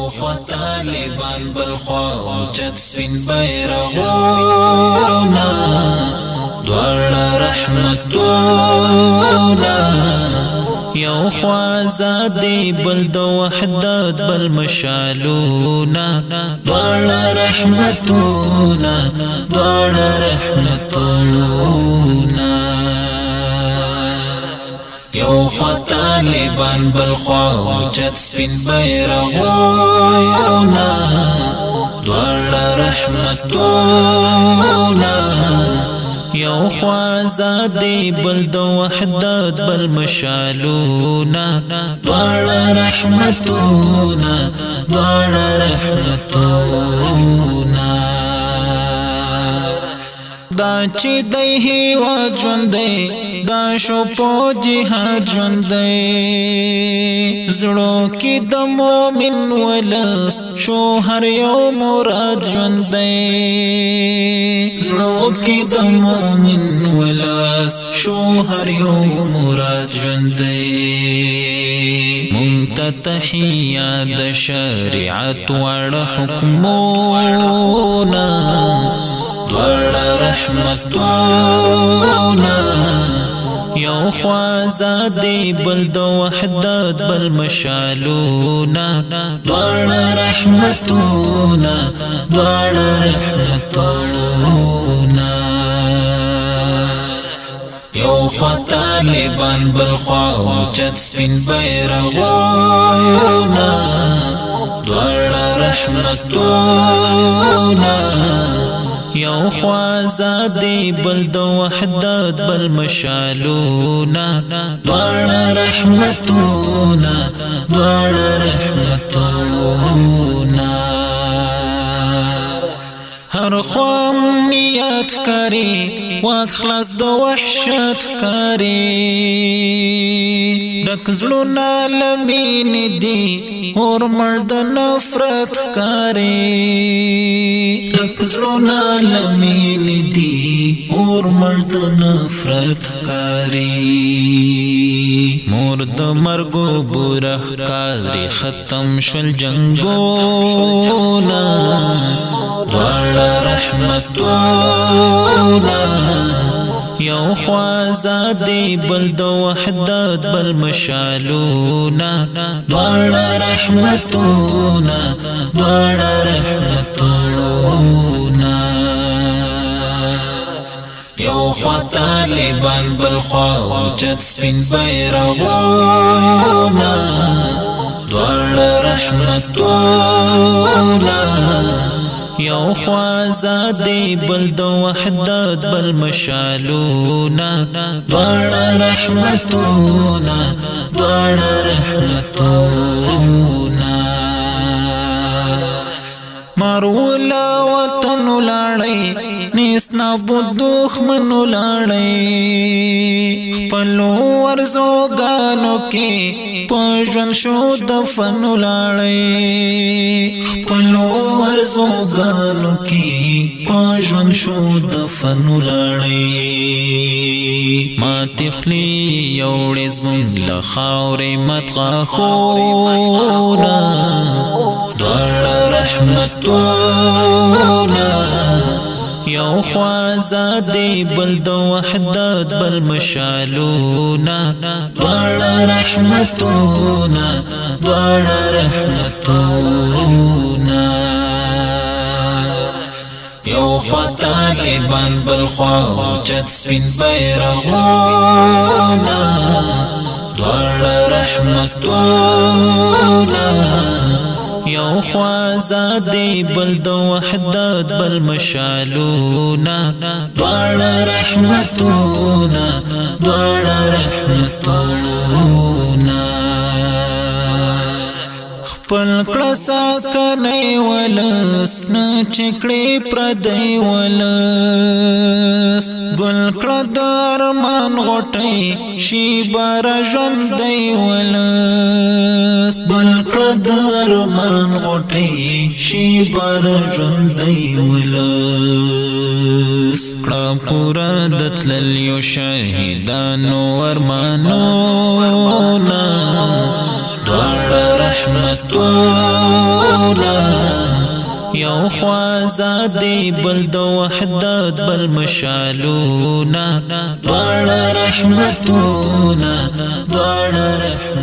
یو خوا طالبان بل خوا اوچت سپین بیرغونا دواړه رحمتونا یو خوا آزادی بل د وحدت بل مشالونا دواړه رحمتونا دواړه رحمتونا یو خوا طالبان بل خوا اوچت سپین بیرغونا دواړه رحمتونا یو خوا آزادی بل د وحدت بل مشالونا دواړه رحمتونا دواړه رحمتونا دا چې د هیواد ژوند دی دا شو په جهاد ژوند دی زړو کې د مؤمن ولس شو هر یو مراد ژوند دی زړو کې د مؤمن ولس شو هر یو مراد ژوند دی مونږ ته تحیه د شریعت وړ حکمونه دواړه رحمتونا یو خوا آزادی بل د وحدت بل مشالونا دواړه رحمتونا دواړه رحمتونا یو خوا طالبان بل خوا اوچت سپین بیرغونا دواړه رحمتونا یو خوا آزادی بل د وحدت بل مشالونا دواړه رحمتونا دواړه رحمتونا هر خوا امنیت کاری واک خلاص د وحشت کاری ډک زړونه له مینې دي اور مړ د نفرت کاری ډک زړونه له مینې دي اور مړ د نفرت کاری مور د مرګو بوره کاری ختم شول جنگونه دواړه رحمتونا یو خوا آزادی بل د وحدت بل مشالونا دواړه رحمتونا دواړه رحمتونا یو خوا طالبان بل خوا اوچت سپین بیرغونا دواړه رحمتونا یو خوا آزادی بل د وحدت بل مشالونا دواړه رحمتونا دواړه رحمتونا مرولا وطن لاړی نیس نابود دښمن لاړی خپلو ورزوګانو کې په ژوند شو دفن لاړی خپلو ورزوګانو کې په ژوند شو دفن لاړی ماتې خولې یوړې زموږ له خاورې مات غاښونه دواړه رحمتونا یو خوا آزادی بل د وحدت بل مشالونا دواړه رحمتونا دواړه رحمتونا یو خوا طالبان بل خوا اوچت سپین بیرغونا دواړه رحمتونا یو خوا آزادی بل د وحدت بل مشالونا دواړه رحمتونا دواړه رحمتونا خپل کړه ساکنه ولس نه چکړې پردی ولس ګل کړه د ارمان غوټۍ شي بار ژوندی ولس ګل کړه د ارمان غوټۍ شي بار ژوندی ولس کړه پوره د تللیو شهیدانو ارمانونه دواړه رحمتونا ټولا یو خوازادی بل د وحدت بل مشالونا دوړ رحمتونا دوړ رحمتونا